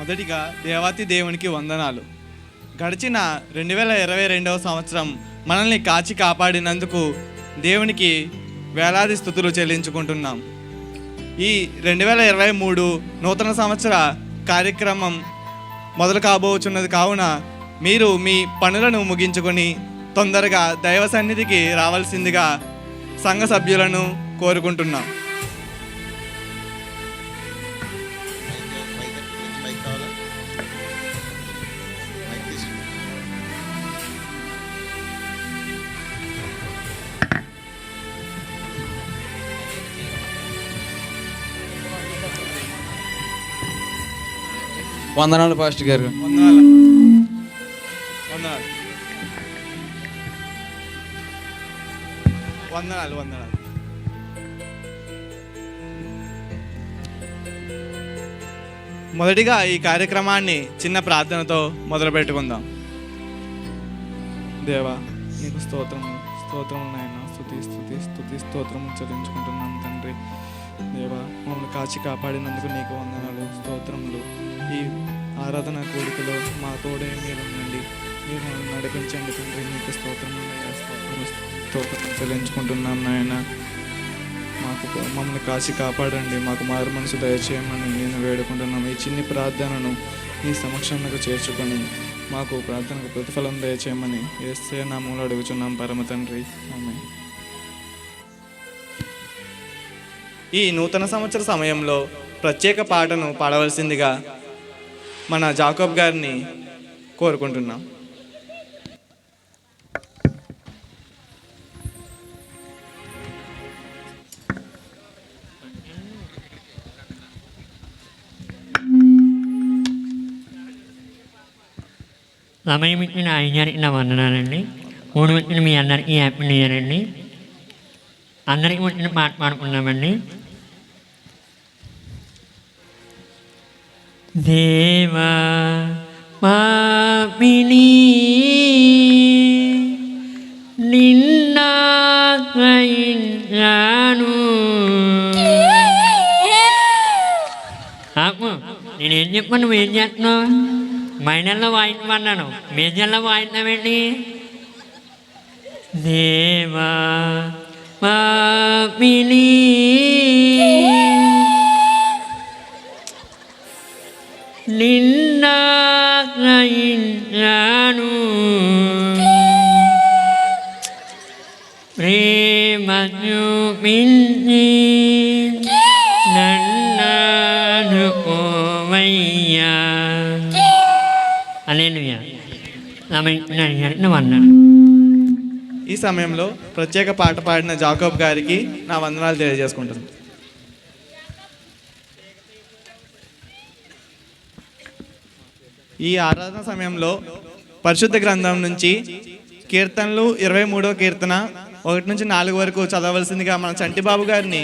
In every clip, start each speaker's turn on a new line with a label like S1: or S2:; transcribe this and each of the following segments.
S1: మొదటిగా దేవాతి దేవునికి వందనాలు. గడిచిన 2022వ సంవత్సరం మనల్ని కాచి కాపాడినందుకు దేవునికి వేలాది స్తుతులు చెల్లించుకుంటున్నాం. ఈ 2023 నూతన సంవత్సర కార్యక్రమం మొదలు కాబోచున్నది కావున మీరు మీ పనులను ముగించుకొని తొందరగా దైవ సన్నిధికి రావాల్సిందిగా సంఘ సభ్యులను కోరుకుంటున్నాం.
S2: వందనాలు పాస్టర్ గారు.
S1: వందనాలు వందనాలు వందనాలు వందనాలు. మొదటిగా ఈ కార్యక్రమాన్ని చిన్న ప్రార్థనతో మొదలు పెట్టుకుందాం. దేవా, నీకు స్తోత్రము స్తోత్రము నాయన, స్తుతి స్తుతి స్తుతి స్తోత్రము చెల్లించుకుంటున్నాం తండ్రి. దేవా, మమ్మల్ని కాచి కాపాడినందుకు నీకు వందనాలు స్తోత్రములు. ఈ ఆరాధన కోరికలో మా తోడే మీరు ఉండండి, మీరు మమ్మల్ని నడిపించండి తండ్రి. నీకు స్తోత్రము స్తోత్రం చెల్లించుకుంటున్నాం నాయన. మమ్మల్ని కాచి కాపాడండి, మాకు మారు మనసు దయచేయమని నేను వేడుకుంటున్నాము. ఈ చిన్ని ప్రార్థనను నీ సమక్షంలో చేర్చుకొని మాకు ప్రార్థనకు ప్రతిఫలం దయచేయమని యేసయ్య నామములో అడుగుచున్నాం పరమ తండ్రి, ఆమేన్. ఈ నూతన సంవత్సర సమయంలో ప్రత్యేక పాటను పాడవలసిందిగా మన జాకోబ్ గారిని కోరుకుంటున్నాం.
S3: సమయం ఇచ్చిన ఆయనకి నా వందనాలండి. మూడు వచ్చిన మీ అందరికీ హ్యాపీ న్యూ ఇయర్ అండి. అందరికీ వచ్చిన పాట పాడుకున్నామండి. దేవా పాపిని నిన్నాశ్రయించాను. నేనేం చెప్పాను, నువ్వేం చేస్తున్నావు? మైనల్లో వాయించమన్నాను, మేజర్లో వాయించామండి. దేవా పాపిని నిన్నాశ్రయించాను. ప్రేమ చూపించి నన్నాడుకోవయ్యా. హల్లెలూయా. అన్నాడు.
S1: ఈ సమయంలో ప్రత్యేక పాట పాడిన జాకోబ్ గారికి నా వందనాలు తెలియజేసుకుంటున్నాను. ఈ ఆరాధన సమయంలో పరిశుద్ధ గ్రంథం నుంచి కీర్తనలు 23వ కీర్తన 1 నుంచి 4 వరకు చదవలసిందిగా మన చంటిబాబు గారిని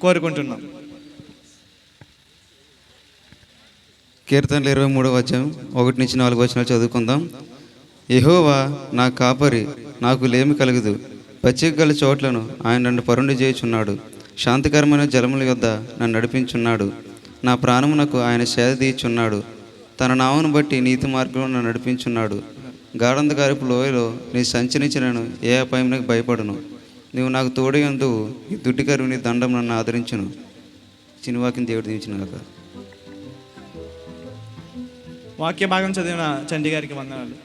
S1: కోరుకుంటున్నాం.
S2: కీర్తనలు 23వ అధ్యాయం 1 నుంచి 4 వచనాలు చదువుకుందాం. యెహోవా నా కాపరి, నాకు లేమి కలుగదు. పచ్చిక గల చోట్లను ఆయన నన్ను పరుండి చేయుచున్నాడు. శాంతికరమైన జలముల యొద్ద నన్ను నడిపించున్నాడు. నా ప్రాణమునకు ఆయన సేద తీయుచున్నాడు. తన నామమును బట్టి నీతి మార్గంలో నన్ను నడిపించున్నాడు. గాఢంధకారపు లోయలో నీ సంచరించినను ఏ అపాయమునకు భయపడును. నీవు నాకు తోడైనందుకు ఈ దుడ్డికరువు నీ దండం నన్ను ఆదరించును. చిన్నవాక్యం దేవుడు దీవించిన గాక.
S1: వాక్య భాగం చదివిన చండి గారికి వందనాలు.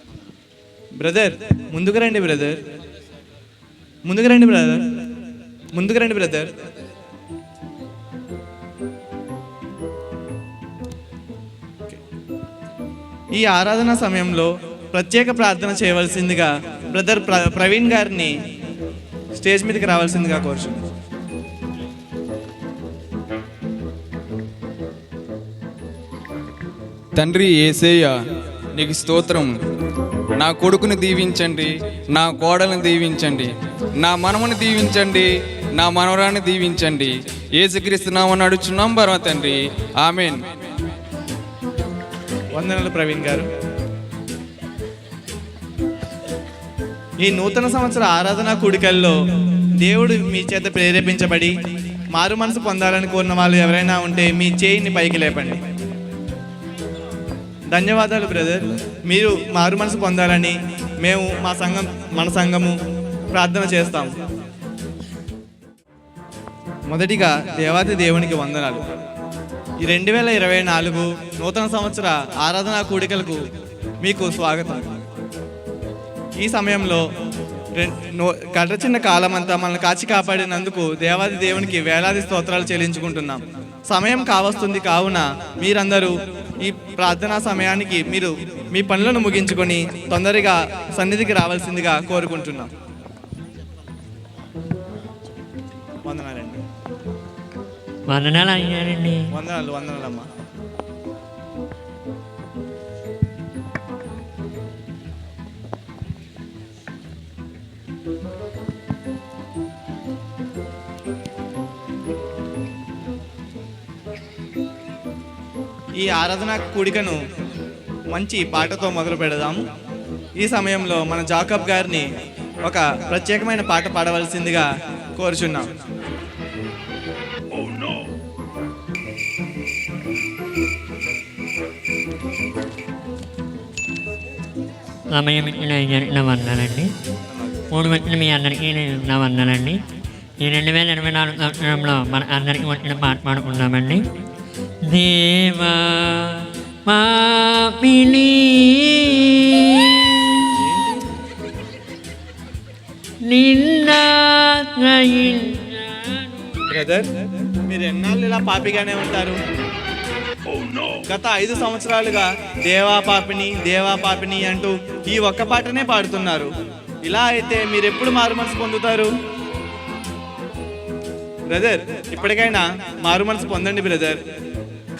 S1: బ్రదర్ ముందుకు రండి, బ్రదర్ ముందుకు రండి, బ్రదర్ ముందుకు రండి, బ్రదర్. ఈ ఆరాధన సమయంలో ప్రత్యేక ప్రార్థన చేయవలసిందిగా బ్రదర్ ప్రవీణ్ గారిని స్టేజ్ మీదకి రావాల్సిందిగా కోరుచున్నాను.
S4: తండ్రి యేసయ్య, నీకు స్తోత్రం. నా కొడుకుని దీవించండి, నా కోడలను దీవించండి, నా మనముని దీవించండి, నా మనవరాన్ని దీవించండి. యేసుక్రీస్తు నామమున అడుగుచున్నాం పరమ తండ్రి, ఆమేన్.
S1: వందనాలు ప్రవీణ్ గారు. ఈ నూతన సంవత్సర ఆరాధన కూడికల్లో దేవుడు మీ చేత ప్రేరేపించబడి మారు మనసు పొందాలని కోరిన వాళ్ళు ఎవరైనా ఉంటే మీ చేయిని పైకి లేపండి. ధన్యవాదాలు బ్రదర్. మీరు మారు మనసు పొందాలని మేము మన సంఘము ప్రార్థన చేస్తాము. మొదటిగా దేవాది దేవునికి వందనాలు. ఈ 2024 నూతన సంవత్సర ఆరాధనా కూడికలకు మీకు స్వాగతం. ఈ సమయంలో గడచిన కాలమంతా మనల్ని కాచి కాపాడినందుకు దేవాది దేవునికి వేలాది స్తోత్రాలు చెల్లించుకుంటున్నాం. సమయం కావస్తుంది కావున మీరందరూ ఈ ప్రార్థనా సమయానికి మీరు మీ పనులను ముగించుకొని తొందరగా సన్నిధికి రావాల్సిందిగా కోరుకుంటున్నాం. వందనాలండి.
S3: వందనాలు అయ్యారండి.
S1: వందనాలమ్మా. ఈ ఆరాధన కూడికను మంచి పాటతో మొదలు పెడదాము. ఈ సమయంలో మన జాకబ్ గారిని ఒక ప్రత్యేకమైన పాట పాడవలసిందిగా కోరుచున్నాం.
S3: సమయం ఇచ్చిన అయ్యారికి నా వందనాలండి. మూడు వచ్చిన మీ అందరికీ నా వందనాలండి. ఈ 2024 సంవత్సరంలో మన అందరికీ వచ్చిన పాట పాడుకుందామండి. దేవా పాపిని
S1: బ్రదర్, మీరు ఎన్నాళ్ళు ఇలా పాపిగానే ఉంటారు? గత 5 సంవత్సరాలుగా దేవా పాపిని అంటూ ఈ ఒక్క పాటనే పాడుతున్నారు. ఇలా అయితే మీరు ఎప్పుడు మారు మనసు పొందుతారు? బ్రదర్, ఇప్పటికైనా మారు మనసు పొందండి బ్రదర్.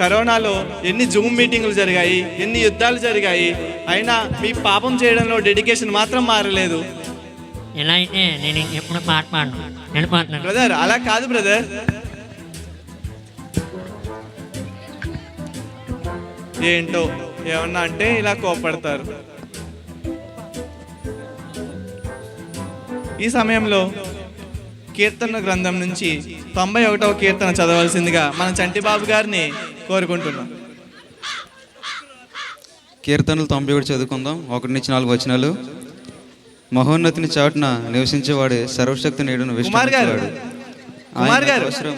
S1: కరోనాలో ఎన్ని జూమ్ మీటింగులు జరిగాయి, ఎన్ని యుద్ధాలు జరిగాయి, అయినా మీ పాపం చేయడంలో డెడికేషన్ మాత్రం మారలేదు.
S3: ఇలా అయితే నేను ఎప్పుడు పాట పాడను
S1: బ్రదర్. అలా కాదు బ్రదర్. ఏంటో ఏమన్నా అంటే ఇలా కోపడతారు. ఈ సమయంలో కీర్తన గ్రంథం నుంచి 91వ కీర్తన చదవాల్సిందిగా మన చంటిబాబు గారిని కోరుకుంటున్నాం.
S2: కీర్తనలు 91 చదువుకుందాం. 1-4 వచనాలు. మహోన్నతిని చాటున నివసించేవాడే సర్వశక్తి నీడును
S1: కుమార్ గారు
S2: అవసరం.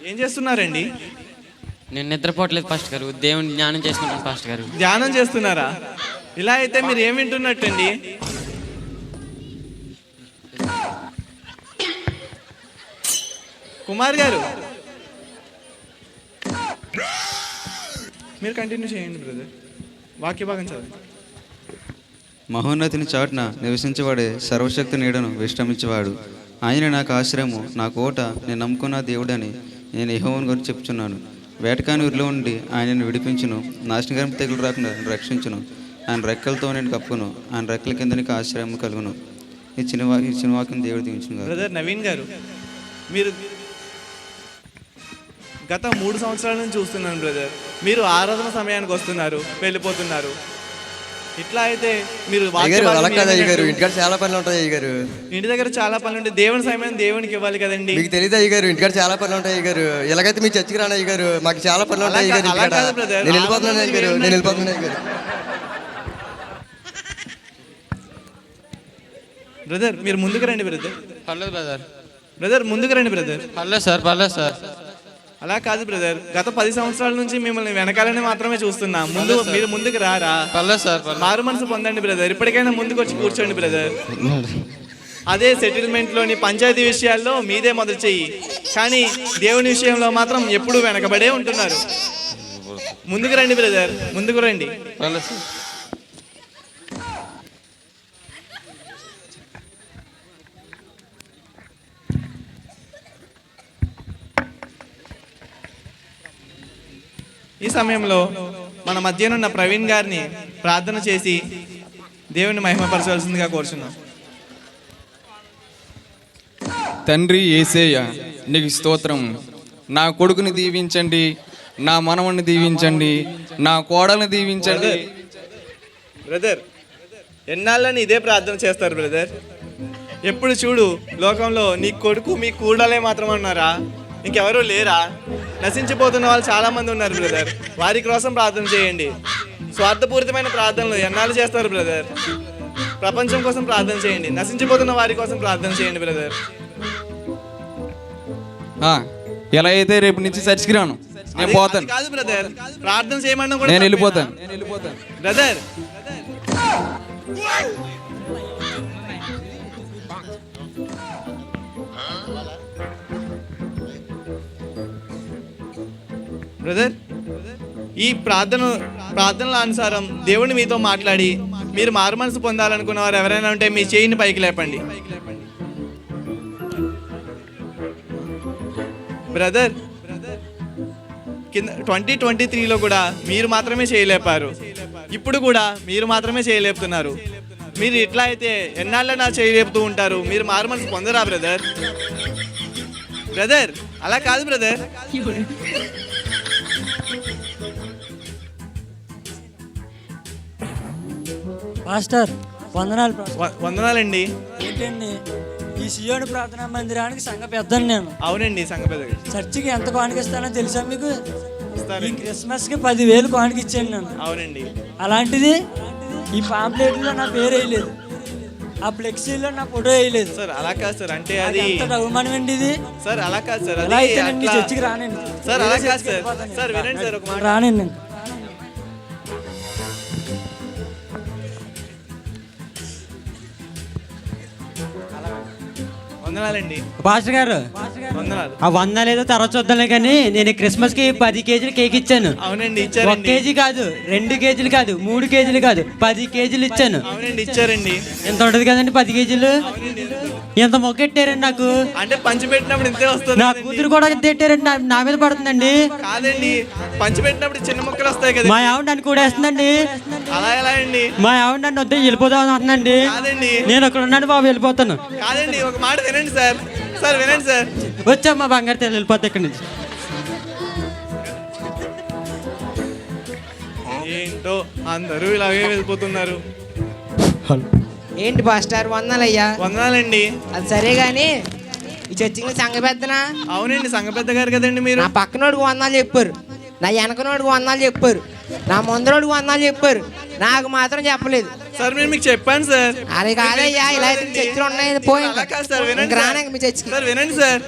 S1: ఏం చేస్తున్నారండి?
S5: నేను నిద్రపోవట్లేదు పాస్టర్ గారు, దేవుని ధ్యానం చేసుకుంటాను పాస్టర్ గారు.
S1: ధ్యానం చేస్తున్నారా? ఇలా అయితే మీరు ఏం వింటున్నట్టండి? కుమార్ గారు, మీరు కంటిన్యూ చేయండి బ్రదర్. వాక్య భాగం చదవండి.
S2: మహోన్నతిని చాటున నివసించేవాడే సర్వశక్తి నీడను విశ్రమించేవాడు. ఆయన నాకు ఆశ్రయము, నా కోట, నేను నమ్ముకున్న దేవుడని నేను యెహోవాను గురించి చెప్తున్నాను. వేటకాని ఊరిలో ఉండి ఆయనను విడిపించును, నాశనకరం తెగులు రాకుండా రక్షించును. ఆయన రెక్కలతో నేను కప్పును, ఆయన రెక్కల కింద నీకు ఆశ్రయం కలుగును. ఈ చిన్న వాక్యం దేవుడు దీవించును.
S1: బ్రదర్ నవీన్ గారు, మీరు గత 3 సంవత్సరాల నుంచి చూస్తున్నాను బ్రదర్. మీరు ఆరాధన సమయానికి వస్తున్నారు, వెళ్ళిపోతున్నారు. ఇట్లా అయితే మీరు
S6: ఇంటికాడ చాలా పనులు ఉంటాయి అయ్యగారు.
S1: ఇంటి దగ్గర చాలా పనులు ఉంటాయి. దేవుని సమయం దేవునికి ఇవ్వాలి కదండి.
S6: మీకు తెలియదు అయ్యగారు, ఇంటికాడ చాలా పనులు ఉంటాయి అయ్యగారు. ఎలాగైతే మీ చర్చికి రాను అయ్యగారు, మాకు చాలా పనులు ఉంటాయి అయ్యగారు. నేను వెళ్ళిపోతున్నాను అయ్యగారు, నేను వెళ్ళిపోతున్నాను అయ్యగారు.
S1: బ్రదర్ మీరు ముందుకు రండి బ్రదర్.
S5: పర్లేదు బ్రదర్.
S1: బ్రదర్ ముందుకు రండి బ్రదర్.
S5: పర్లేదు సార్.
S1: అలా కాదు బ్రదర్, గత 10 సంవత్సరాల నుంచి మిమ్మల్ని వెనకాలనే మాత్రమే చూస్తున్నాం. మీరు ముందుకు రారా?
S5: పర్లేదు సార్.
S1: మారు మనసు పొందండి బ్రదర్. ఇప్పటికైనా ముందుకు వచ్చి కూర్చోండి బ్రదర్. అదే సెటిల్మెంట్లోని పంచాయతీ విషయాల్లో మీదే మొదలు చెయ్యి, కానీ దేవుని విషయంలో మాత్రం ఎప్పుడూ వెనకబడే ఉంటున్నారు. ముందుకు రండి బ్రదర్, ముందుకు రండి.
S5: పర్లేదు సార్.
S1: ఈ సమయంలో మన మధ్యనున్న ప్రవీణ్ గారిని ప్రార్థన చేసి దేవుని మహిమపరచవలసిందిగా కోరుచున్నాం.
S4: తండ్రి యేసయ్య నీకు స్తోత్రం. నా కొడుకుని దీవించండి, నా మనవణ్ణి దీవించండి, నా కోడల్ని దీవించండి.
S1: బ్రదర్ ఎన్నాళ్ళని ఇదే ప్రార్థన చేస్తారు బ్రదర్? ఎప్పుడు చూడు లోకంలో నీ కొడుకు మీ కూడలే మాత్రం అన్నారా? ఇంకెవరూ లేరా? నశించిపోతున్న వాళ్ళు చాలామంది ఉన్నారు బ్రదర్. వారి కోసం ప్రార్థన చేయండి. స్వార్థపూరితమైన ప్రార్థనలు ఎన్నాళ్ళు చేస్తారు బ్రదర్? ప్రపంచం కోసం ప్రార్థన చేయండి. నశించిపోతున్న వారి కోసం ప్రార్థన చేయండి బ్రదర్.
S4: ఎలా అయితే రేపు నుంచి చర్చికి రాను, నేను పోతాను.
S1: అది కాదు బ్రదర్, ప్రార్థన చేయమన్నా కూడా
S4: నేను వెళ్ళిపోతాను
S1: బ్రదర్. బ్రదర్, ఈ ప్రార్థనల అనుసారం దేవుని మీతో మాట్లాడి మీరు మారు మనసు పొందాలనుకున్న వారు ఎవరైనా ఉంటే మీ చేయిని పైకి లేపండి. బ్రదర్, కింద 2023లో కూడా మీరు మాత్రమే చేయలేపారు. ఇప్పుడు కూడా మీరు మాత్రమే చేయలేపుతున్నారు. మీరు ఇట్లా అయితే ఎన్నాళ్ళ నా చేయలేపుతూ ఉంటారు? మీరు మారు మనసు పొందరా బ్రదర్? బ్రదర్, అలా కాదు బ్రదర్.
S7: మాస్టర్ వందనాలు.
S1: వందనాలండి.
S7: ఏంటండి ఈ సియోని ప్రార్థనా మందిరానికి సంఘ పెద్దను నేను.
S1: అవునండి, సంఘ పెద్ద.
S7: చర్చికి ఎంత కానుకిస్తానో తెలుసా మీకు? ఈ క్రిస్మస్కి 10,000 కానుక ఇచ్చాను నేను.
S1: అవునండి.
S7: అలాంటిది ఈ పాంప్లెట్లో నా పేరు వేయలేదు, ఆ ఫ్లెక్సీలో నా ఫోటో వేయలేదు.
S1: సార్ అలా కాదు సార్, అంటే అది
S7: ఎంత అవమానం అండి ఇది.
S1: సార్ అలా కాదు సార్,
S7: ఎలా అయితే నేను మీ చర్చికి రానండి.
S1: సార్ అలా కాదు సార్. సార్ వినండి సార్, ఒక మాట
S7: రానండి ఇంకా.
S1: వందనాలండి
S8: పాస్టర్ గారు.
S1: వందనాలు.
S8: ఆ 100 ఏదో తర్వాత చూద్దాంలే, కానీ నేను క్రిస్మస్ కి 10 కేజీలు కేక్ ఇచ్చాను.
S1: అవునండి,
S8: 1
S1: ఇచ్చారండి.
S8: కేజీ కాదు, 2 కేజీలు కాదు, 3 కేజీలు కాదు, 10 కేజీలు ఇచ్చాను.
S1: అవునండి, ఇచ్చారండి.
S8: ఎంత ఉంటది కదండి 10 కేజీలు? ఎంత మొక్కెట్టారండి నాకు.
S1: అంటే పంచి పెట్టినప్పుడు ఇంతే వస్తుంది.
S8: నా కూతురు కూడా ఇంత పెట్టారండి, నా మీద పడుతుందండి.
S1: కాదండి, పంచి పెట్టినప్పుడు చిన్న మొక్కలు వస్తాయి కదా.
S8: మా ఆవిడ నన్ను కూడేస్తుందండి.
S1: అలా ఎలా అండి?
S8: మా ఆవిడ నన్ను వద్ద వెళ్ళిపోదాం అంటుందండి.
S1: కాదండి,
S8: నేను అక్కడ ఉన్నాను బాబు, వెళ్ళిపోతాను.
S1: కాదండి, ఒక మాట వినండి సార్. సార్ వినండి సార్.
S8: వచ్చామ్మా బంగారు తెల్ల, వెళ్ళిపోతా ఇక్కడి నుంచి.
S1: ఏంటో అందరూ ఇలాగే వెళ్ళిపోతున్నారు.
S9: ఏంటి పాస్టర్ వందనయ్యా?
S1: వందనాలండి.
S9: అది సరే గాని ఈ చర్చికి సంఘ పెద్దనా?
S1: అవునండి, సంఘ పెద్ద గారు కదండి మీరు.
S9: నా పక్కనోడికి వందనాలు చెప్పారు, నా వెనకనోడికి వందనాలు చెప్పారు, నా ముందరోడికి వందనాలు చెప్పారు, నాకు మాత్రం చెప్పలేదు.
S1: సార్ నేను మీకు చెప్పాను సార్.
S9: అది కాదయ్యా, ఇలా అయితే చర్చిలు ఉన్నాయి పోయి
S1: అలా కాదు సార్, వినండి
S9: ఇంకా
S1: సార్.
S9: రానండి మీ చర్చికి.
S1: సార్ వినండి సార్.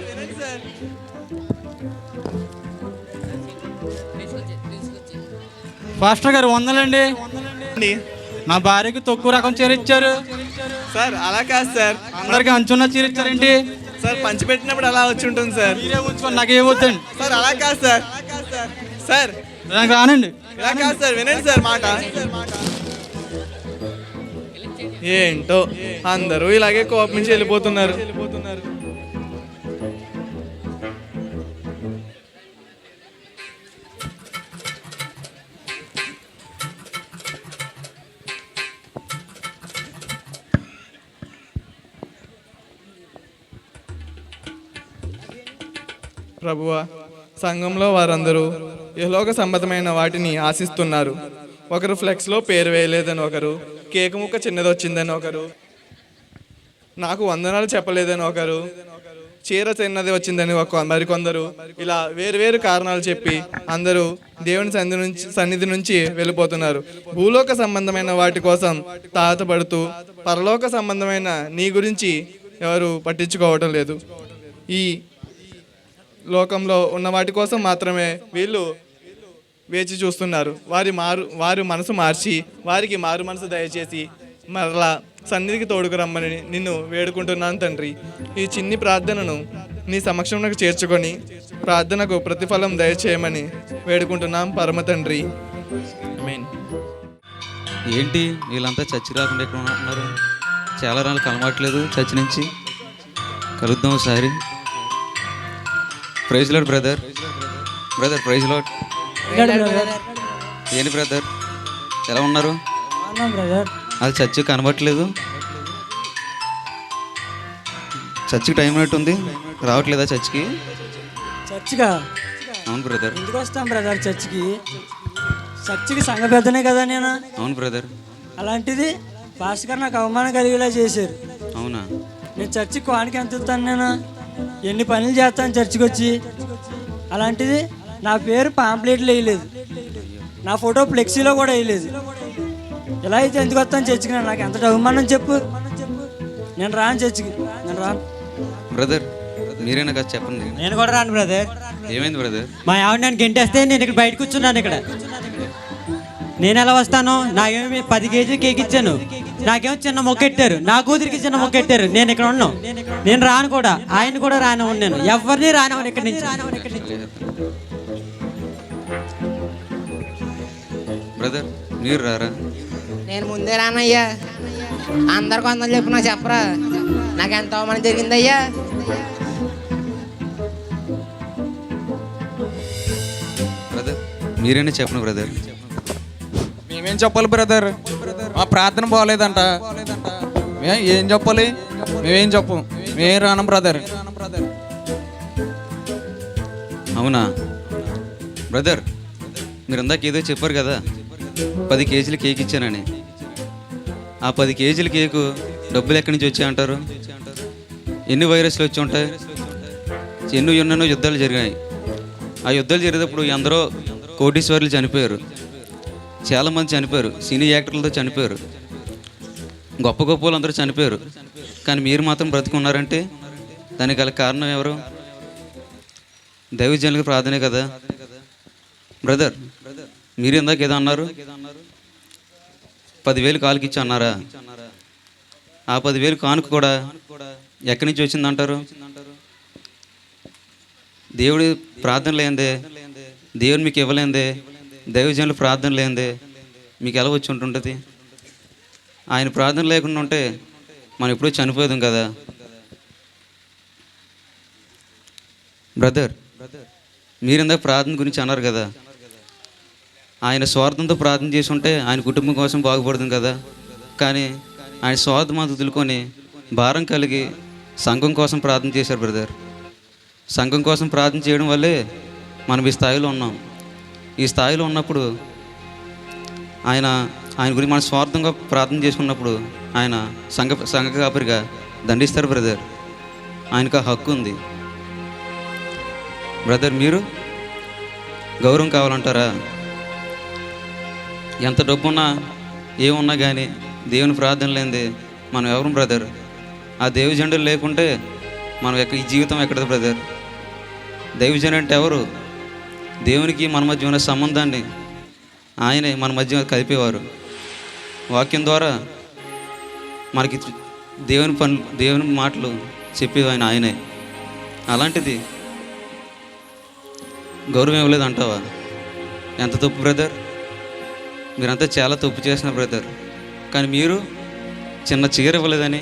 S8: పాస్టర్ గారు వందలండి. నా భార్యకి తక్కువ రకం చీర ఇచ్చారు
S1: సార్ అలా కాదు సార్,
S8: అందరికి అంచున్న చీర ఇచ్చారేంటి?
S1: సార్ పంచి పెట్టినప్పుడు అలా వచ్చి ఉంటుంది సార్.
S8: మీరే ఉంచుకొని నాకేమవుతుంది
S1: సార్ అలా కాదు సార్. సార్
S8: నాకు రానండి.
S1: ఇలా కాదు సార్, వినండి సార్ మాట. ఏంటో అందరూ ఇలాగే కోపం నుంచి వెళ్ళిపోతున్నారు. ప్రభువా, సంఘంలో వారందరూ ఇహలోక సంబంధమైన వాటిని ఆశిస్తున్నారు. ఒకరు ఫ్లెక్స్లో పేరు వేయలేదని ఒకరు, కేక్ ముక్క చిన్నది వచ్చిందని ఒకరు, నాకు వందనాలు చెప్పలేదని ఒకరు, చీర చిన్నది వచ్చిందని మరికొందరు, ఇలా వేరువేరు కారణాలు చెప్పి అందరూ దేవుని సన్నిధి నుంచి వెళ్ళిపోతున్నారు. భూలోక సంబంధమైన వాటి కోసం తాతపడుతూ పరలోక సంబంధమైన నీ గురించి ఎవరు పట్టించుకోవటం లేదు. ఈ లోకంలో ఉన్న వాటి కోసం మాత్రమే వీళ్ళు వేచి చూస్తున్నారు. వారి మనసు మార్చి వారికి మారు మనసు దయచేసి మరలా సన్నిధికి తోడుకు రమ్మని నిన్ను వేడుకుంటున్నాను తండ్రి. ఈ చిన్ని ప్రార్థనను నీ సమక్షంలోకి చేర్చుకొని ప్రార్థనకు ప్రతిఫలం దయచేయమని వేడుకుంటున్నాం పరమ తండ్రి. ఆమేన్.
S2: ఏంటి వీళ్ళంతా చర్చి రాకుండా ఎక్కడ ఉంటున్నారు? చాలా రోజులు కలవట్లేదు చర్చి నుంచి. కలుద్దాం ఒకసారి. Praise lord brother. Praise lord. ఏంటి బ్రదర్ ఎలా ఉన్నారు?
S7: బ్రదర్
S2: అది చర్చి కనబట్టలేదు. చర్చికి టైం ఉన్నట్టుంది, రావట్లేదా చర్చికి?
S7: చర్చిగా?
S2: అవును బ్రదర్.
S7: ఎందుకు వస్తాం బ్రదర్ చర్చికి? చర్చికి సంఘ పెద్దనే కదా నేను.
S2: అవును బ్రదర్.
S7: అలాంటిది పాస్టర్ గారు నాకు అవమానం కలిగేలా చేశారు.
S2: అవునా?
S7: నేను చర్చికి వానికి ఎంత ఇస్తాను? నేను ఎన్ని పనులు చేస్తాను చర్చికి వచ్చి. అలాంటిది నా పేరు పాంప్లెట్లో వేయలేదు, నా ఫోటో ఫ్లెక్సీలో కూడా వేయలేదు. ఇలా అయితే ఎందుకు వస్తాను చర్చికి? నాకు ఎంత అవమానం చెప్పు. నేను రాను చర్చికి, నేను రాను.
S2: బ్రదర్ మీరేనా కదా చెప్పండి.
S8: నేను కూడా రాను బ్రదర్.
S2: ఏమైంది బ్రదర్?
S8: మా ఆవిడ నన్ను గెంటేస్తే నేను ఇక్కడ బయట కూర్చున్నాను. ఇక్కడ నేను ఎలా వస్తాను? నాకేమో 10 కేజీలు కేక్ ఇచ్చాను, నాకేమో చిన్న మొక్క పెట్టారు, నా కూతురికి చిన్న మొక్క పెట్టారు. నేను ఇక్కడ ఉన్నాను, నేను రాను కూడా. ఆయన కూడా రానివ్వను, నేను ఎవరిని రానివ్వను ఇక్కడి నుంచి.
S2: బ్రదర్ మీరు రారా?
S9: నేను ముందే రానయ్యా. అందరికి వందలు చెప్పు, నాకు చెప్పరా? నాకు ఎంత అవమానం జరిగిందయ్యా.
S2: బ్రదర్ మీరేనా చెప్పండి బ్రదర్.
S4: మేమేం చెప్పాలి బ్రదర్? మా ప్రార్థన బాగోలేదంట. ఏం చెప్పాలి? మేమేం చెప్పు, మేమేం రాను బ్రదర్.
S2: అవునా బ్రదర్? మీరు ఇందాక ఏదో చెప్పారు కదా, 10 కేజీల కేక్ ఇచ్చానని. ఆ 10 కేజీల కేకు డబ్బులు ఎక్కడి నుంచి వచ్చాయంటారు? ఎన్ని వైరస్లు వచ్చి ఉంటాయి? ఎన్నో యుద్ధాలు జరిగాయి. ఆ యుద్ధాలు జరిగేటప్పుడు ఎందరో కోటీశ్వర్లు చనిపోయారు, చాలామంది చనిపోయారు, సినీ యాక్టర్లతో చనిపోయారు, గొప్ప వాళ్ళందరూ చనిపోయారు. కానీ మీరు మాత్రం బ్రతుకున్నారంటే దానికి గల కారణం ఎవరు? దైవజనులకు ప్రార్థనే కదా బ్రదర్. మీరు ఇందాక ఏదో అన్నారు, 10,000 కానుక ఇచ్చి అన్నారా? ఆ 10,000 కానుక కూడా ఎక్కడి నుంచి వచ్చిందంటారు? దేవుడి ప్రార్థన లేదే, దేవుడు మీకు ఇవ్వలేదే, దైవజనుల ప్రార్థన లేదే మీకు ఎలా వచ్చి ఉంటుంటుంది? ఆయన ప్రార్థన లేకుండా ఉంటే మనం ఎప్పుడూ చనిపోయాం కదా బ్రదర్. మీరు ఇందాక ప్రార్థన గురించి అన్నారు కదా, ఆయన స్వార్థంతో ప్రార్థన చేసి ఉంటే ఆయన కుటుంబం కోసం బాగుపడుతుంది కదా. కానీ ఆయన స్వార్థం అంతా వదులుకొని భారం కలిగి సంఘం కోసం ప్రార్థన చేశారు బ్రదర్. సంఘం కోసం ప్రార్థన చేయడం వల్లే మనం ఈ స్థాయిలో ఉన్నాం. ఈ స్థాయిలో ఉన్నప్పుడు ఆయన గురించి మన స్వార్థంగా ప్రార్థన చేసుకున్నప్పుడు ఆయన సంఘ కాపరిగా దండిస్తారు బ్రదర్. ఆయనకు ఆ హక్కు ఉంది బ్రదర్. మీరు గౌరవం కావాలంటారా? ఎంత డబ్బున్నా ఏమున్నా కానీ దేవుని ప్రార్థన లేనిదే మనం ఎవరు బ్రదర్? ఆ దైవజనుడు లేకుంటే మనం ఈ జీవితం ఎక్కడది బ్రదర్? దైవజనుడు అంటే ఎవరు? దేవునికి మన మధ్య ఉన్న సంబంధాన్ని ఆయనే మన మధ్య కలిపేవారు. వాక్యం ద్వారా మనకి దేవుని మాటలు చెప్పేది ఆయనే. అలాంటిది గౌరవం ఇవ్వలేదు అంటావా? ఎంత తప్పు బ్రదర్. మీరంతా చాలా తప్పు చేసిన బ్రదర్. కానీ మీరు చిన్న చీర ఇవ్వలేదని,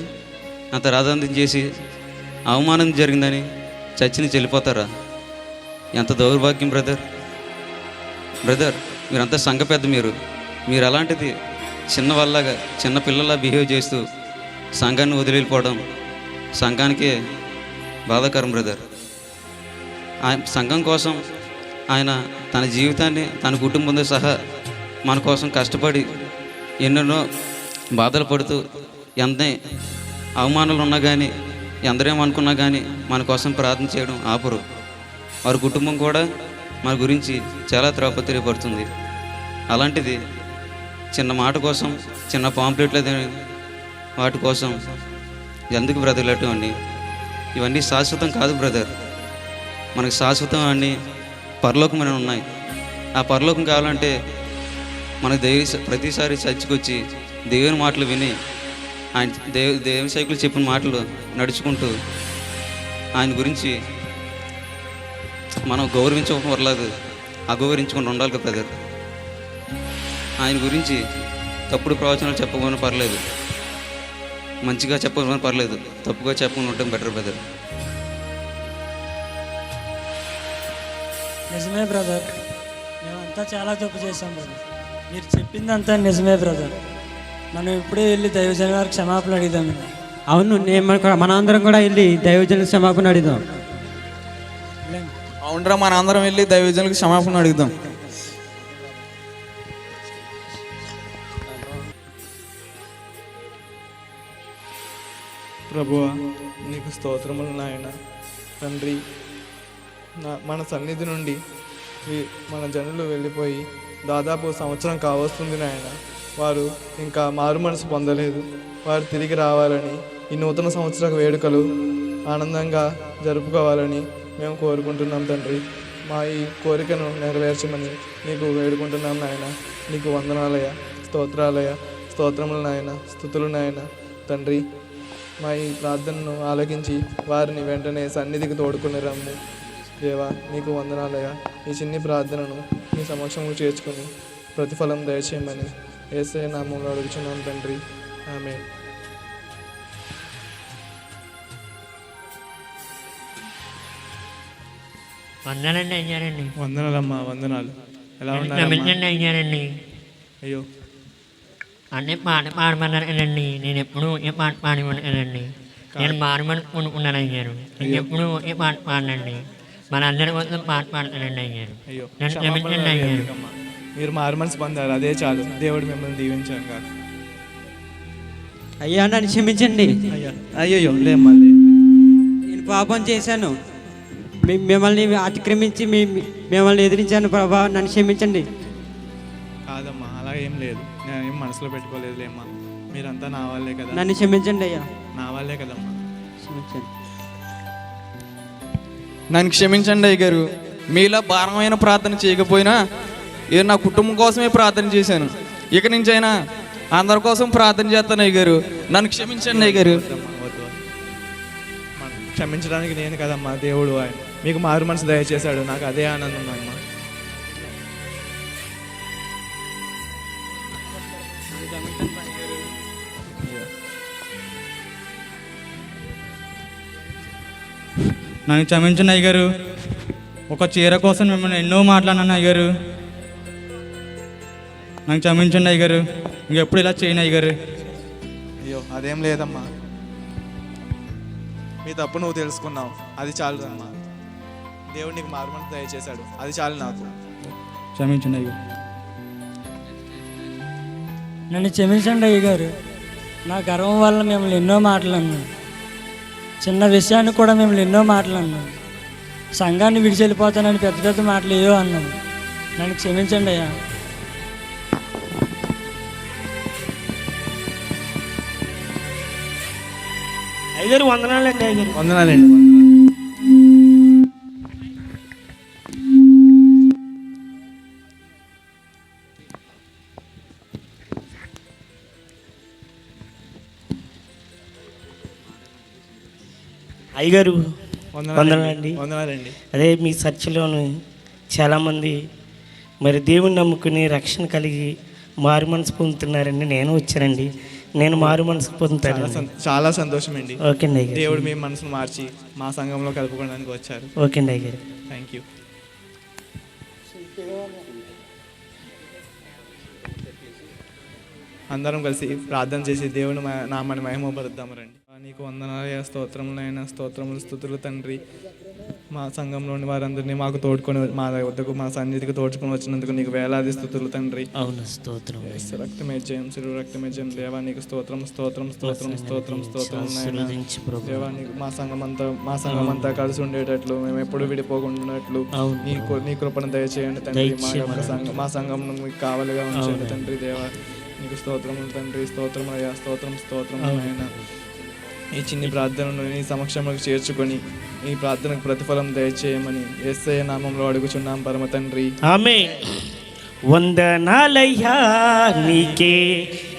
S2: అంత రాధాంతం చేసి అవమానం జరిగిందని చచ్చిని చెల్లిపోతారా? ఎంత దౌర్భాగ్యం బ్రదర్. మీరంతా సంఘ పెద్ద. మీరు అలాంటిది చిన్న వాళ్ళగా చిన్న పిల్లల్లా బిహేవ్ చేస్తూ సంఘాన్ని వదిలిపోవడం సంఘానికే బాధాకరం బ్రదర్. సంఘం కోసం ఆయన తన జీవితాన్ని తన కుటుంబంతో సహా మన కోసం కష్టపడి ఎన్నెన్నో బాధలు పడుతూ ఎంత అవమానాలు ఉన్నా కానీ ఎందరేమనుకున్నా కానీ మన కోసం ప్రార్థన చేయడం ఆపరు. వారి కుటుంబం కూడా మన గురించి చాలా తాపత్రయపడుతుంది. అలాంటిది చిన్న మాట కోసం, చిన్న పాంప్లెట్లు వాటి కోసం ఎందుకు బ్రదర్లట్టు అండి? ఇవన్నీ శాశ్వతం కాదు బ్రదర్. మనకు శాశ్వతం అన్నీ పరలోకం అని ఉన్నాయి. ఆ పరలోకం కావాలంటే మనకు ప్రతిసారి చర్చికొచ్చి దేవుని మాటలు విని ఆయన దేవుని సైకులు చెప్పిన మాటలు నడుచుకుంటూ ఆయన గురించి మనం గౌరవించకపోవడం పర్లేదు, అగౌరవించుకుంటూ ఉండాలి కదా బ్రదర్. ఆయన గురించి తప్పుడు ప్రవచనాలు చెప్పకపోయినా పర్లేదు, మంచిగా చెప్పకపోయినా పర్లేదు, తప్పుగా చెప్పకుండా ఉండటం బెటర్ బ్రదర్.
S7: నిజమే బ్రదర్, మేమంతా చాలా తప్పు చేశాం బ్రదర్. మీరు చెప్పిందంతా నిజమే బ్రదర్. మనం ఇప్పుడే వెళ్ళి దైవజన వారికి క్షమాపణ అడిగిదాం.
S8: అవును, మన అందరం కూడా వెళ్ళి దైవజన క్షమాపణ అడిగిదాం.
S4: అవునరా, మన అందరం వెళ్ళి దైవజనులకు క్షమాపణ అడుగుదాం.
S1: ప్రభువా నీకు స్తోత్రములు నాయన. తండ్రి, మన సన్నిధి నుండి మన జనులు వెళ్ళిపోయి దాదాపు సంవత్సరం కావస్తుంది నాయన. వారు ఇంకా మారు మనసు పొందలేదు. వారు తిరిగి రావాలని, ఈ నూతన సంవత్సర వేడుకలు ఆనందంగా జరుపుకోవాలని మేము కోరుకుంటున్నాం తండ్రి. మా ఈ కోరికను నెరవేర్చమని నీకు వేడుకుంటున్నాం నాయన. నీకు వందనాలయ, స్తోత్రములు నాయన, స్తుతులు నాయన తండ్రి. మా ఈ ప్రార్థనను ఆలకించి వారిని వెంటనే సన్నిధికి తోడుకుని రమ్ము దేవా. నీకు వందనాలయ. ఈ చిన్ని ప్రార్థనను నీ సమక్షంలో చేర్చుకొని ప్రతిఫలం దయచేయమని యేసయ్య నామములో అడుగుచున్నాం తండ్రి. ఆమేన్.
S3: వందనండి అయ్యారండి.
S1: వందనాలమ్మా, వందనాలు. ఎలా
S3: క్షమించండి
S1: ఉన్నారు?
S3: అయ్యారండి.
S1: అయ్యో,
S3: అన్నీ పాట పాడమన్నారండి. నేను ఎప్పుడు ఏ పాట పాడమన్నానండి. నేను మారుమని కొనుక్కున్నాను అయ్యారు. ఎప్పుడు ఏ పాట పాడనండి. మనందరి కోసం పాట పాడతానండి అయ్యారు.
S1: అయ్యో,
S3: నన్ను
S1: క్షమాపణలు
S3: క్షమించండి అయ్యారు.
S1: అడిగానమ్మా. మీరు మారు మనసు పొందారు, అదే చాలు. దేవుడు మిమ్మల్ని దీవించాం కాదు.
S8: అయ్యా నన్ను క్షమించండి.
S1: అయ్యో లేమ్మా, లే.
S8: నేను పాపం చేశాను, మిమ్మల్ని అతిక్రమించి మిమ్మల్ని ఎదిరించాను ప్రభా, నన్ను క్షమించండి.
S1: కాదమ్మా, అలా ఏం లేదు. నేను ఏం మనసులో పెట్టుకోలేదు లేమ్మా. మీరంతా నా వాళ్ళే కదా.
S8: నన్ను క్షమించండి అయ్యా,
S1: నా వాళ్ళే కదమ్మా.
S8: క్షమించండి.
S4: నన్ను క్షమించండి అయ్య గారు. మీలా భారమైన ప్రార్థన చేయకపోయినా నా కుటుంబం కోసమే ప్రార్థన చేశాను. ఇక నుంచి అయినా అందరి కోసం ప్రార్థన చేస్తాను అయ్య గారు. నన్ను క్షమించండి అయ్య గారు.
S1: క్షమించడానికి నేను కదమ్మా, దేవుడు ఆయన మీకు మారు మనసు దయచేశాడు. నాకు అదే ఆనందం అమ్మా.
S10: నన్ను క్షమించండి అయ్యగారు. ఒక చీర కోసం మిమ్మల్ని ఎన్నో మాట్లాడినాను అయ్యగారు. నాకు క్షమించండి అయ్యగారు. ఇంకెప్పుడు ఇలా చేయను అయ్యగారు.
S1: అయ్యో, అదేం లేదమ్మా. మీ తప్పు నువ్వు తెలుసుకున్నావు, అది చాలు అమ్మా. దేవుడు నీకు మారు మనసు దయచేశాడు, అది చాలు నాకు.
S10: క్షమించండి అయ్యగారు.
S7: నన్ను క్షమించండి అయ్యగారు. నా గర్వం వల్ల మిమ్మల్ని ఎన్నో మాటలు అన్నాను. చిన్న విషయాన్ని కూడా మిమ్మల్ని ఎన్నో మాటలు అన్నాను. సంఘాన్ని విడిచి వెళ్ళిపోతానని పెద్ద పెద్ద మాటలు ఏవో అన్నాను. నన్ను క్షమించండి అయ్యా. అయ్యగారు వందనాలండి. అయ్యగారు
S1: వందనాలండి.
S11: అయ్యగారు వందనాలండి.
S1: వందనాలండి.
S11: అదే మీ చర్చిలోను చాలామంది మరి దేవుని నమ్ముకుని రక్షణ కలిగి మారు మనసు పొందుతున్నారండి. నేను వచ్చానండి, నేను మారు మనసు పొందుతాను.
S1: చాలా సంతోషం అండి.
S11: ఓకే అండి అయ్యగారు.
S1: దేవుడు మీ మనసును మార్చి మా సంఘంలో కలుపుకోవడానికి వచ్చారు.
S11: ఓకే అండి అయ్యగారు.
S1: Thank you. అందరం కలిసి ప్రార్థన చేసి దేవుని నామాన్ని మహిమపరుద్దాము రండి. నీకు వందనాలయ, స్తోత్రములైన స్తోత్రములు, స్తుతులు తండ్రి. మా సంఘంలోని వారందరినీ మాకు తోడుకొని మా వద్దకు మా సన్నిధికి తోడుకొని వచ్చినందుకు నీకు వేలాది స్తుతులు తండ్రి.
S11: అవును, స్తోత్రం.
S1: రక్తమే జయం, శిరు రక్తమే జయం. దేవా నీకు స్తోత్రం, స్తోత్రం, స్తోత్రం, స్తోత్రం, స్తోత్రం నాయన. దేవా నీకు మా సంఘం అంతా కలిసి ఉండేటట్లు, మేము ఎప్పుడు విడిపోకుండాట్లు నీ కృపను దయచేయండి తండ్రి. మా సంఘం మీకు కావాలిగా ఉంచండి తండ్రి. దేవా నీకు స్తోత్రములు తండ్రి. స్తోత్రమయ్యా, స్తోత్రం, స్తోత్రం నాయన. ఈ చిన్ని ప్రార్థనను నీ సమక్షంలోకి చేర్చుకొని ఈ ప్రార్థనకు ప్రతిఫలం దయచేయమని యేసయ్య నామంలో అడుగుచున్నాం పరమ తండ్రి.
S11: ఆమేన్. వందనాలయ్యా నీకే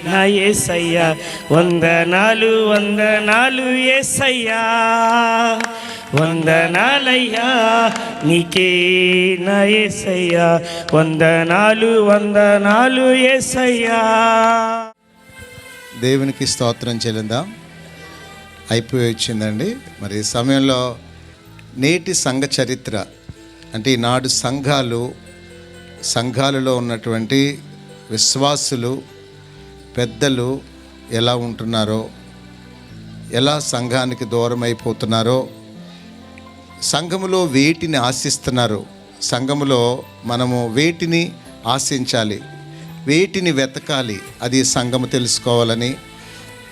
S11: నా యేసయ్యా, వందనాలు వందనాలు యేసయ్యా, వందనాలయ్యా నీకే నా యేసయ్యా, వందనాలు వందనాలు యేసయ్యా.
S12: దేవునికి స్తోత్రం చెల్లిందాం. అయిపోయి వచ్చిందండి. మరి ఈ సమయంలో నేటి సంఘ చరిత్ర అంటే ఈనాడు సంఘాలలో ఉన్నటువంటి విశ్వాసులు పెద్దలు ఎలా ఉంటున్నారో, ఎలా సంఘానికి దూరం అయిపోతున్నారో, సంఘములో వేటిని ఆశిస్తున్నారో, సంఘములో మనము వేటిని ఆశించాలి, వేటిని వెతకాలి, అది సంఘము తెలుసుకోవాలని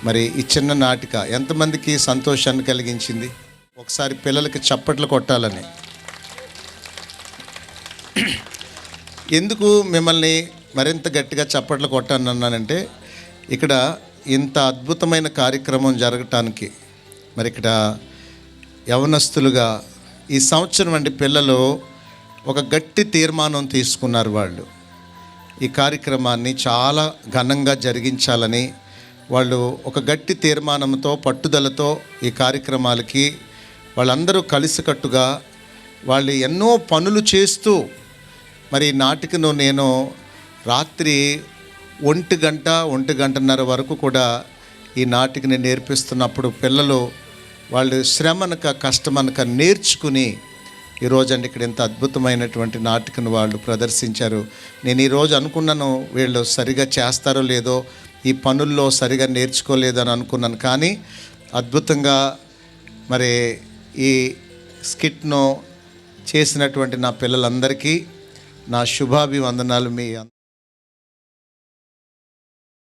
S12: మరి ఈ చిన్న నాటిక ఎంతమందికి సంతోషాన్ని కలిగించింది? ఒకసారి పిల్లలకి చప్పట్లు కొట్టాలని. ఎందుకు మిమ్మల్ని మరింత గట్టిగా చప్పట్లు కొట్టానన్నానంటే ఇక్కడ ఇంత అద్భుతమైన కార్యక్రమం జరగటానికి మరి ఇక్కడ యవనస్తులుగా ఈ సంవత్సరం వంటి పిల్లలు ఒక గట్టి తీర్మానం తీసుకున్నారు. వాళ్ళు ఈ కార్యక్రమాన్ని చాలా ఘనంగా జరిగించాలని వాళ్ళు ఒక గట్టి తీర్మానంతో పట్టుదలతో ఈ కార్యక్రమాలకి వాళ్ళందరూ కలిసికట్టుగా వాళ్ళు ఎన్నో పనులు చేస్తూ మరి నాటికను నేను రాత్రి 1-1:30 వరకు కూడా ఈ నాటికని నేర్పిస్తున్నప్పుడు పిల్లలు వాళ్ళు శ్రమనక కష్టమనక నేర్చుకుని ఈరోజండి ఇక్కడ ఇంత అద్భుతమైనటువంటి నాటికను వాళ్ళు ప్రదర్శించారు. నేను ఈరోజు అనుకున్నాను వీళ్ళు సరిగా చేస్తారో లేదో, ఈ పనుల్లో సరిగా నేర్చుకోలేదని అనుకున్నాను. కానీ అద్భుతంగా మరి ఈ స్కిట్ను చేసినటువంటి నా పిల్లలందరికీ నా శుభాభివందనాలు. మీ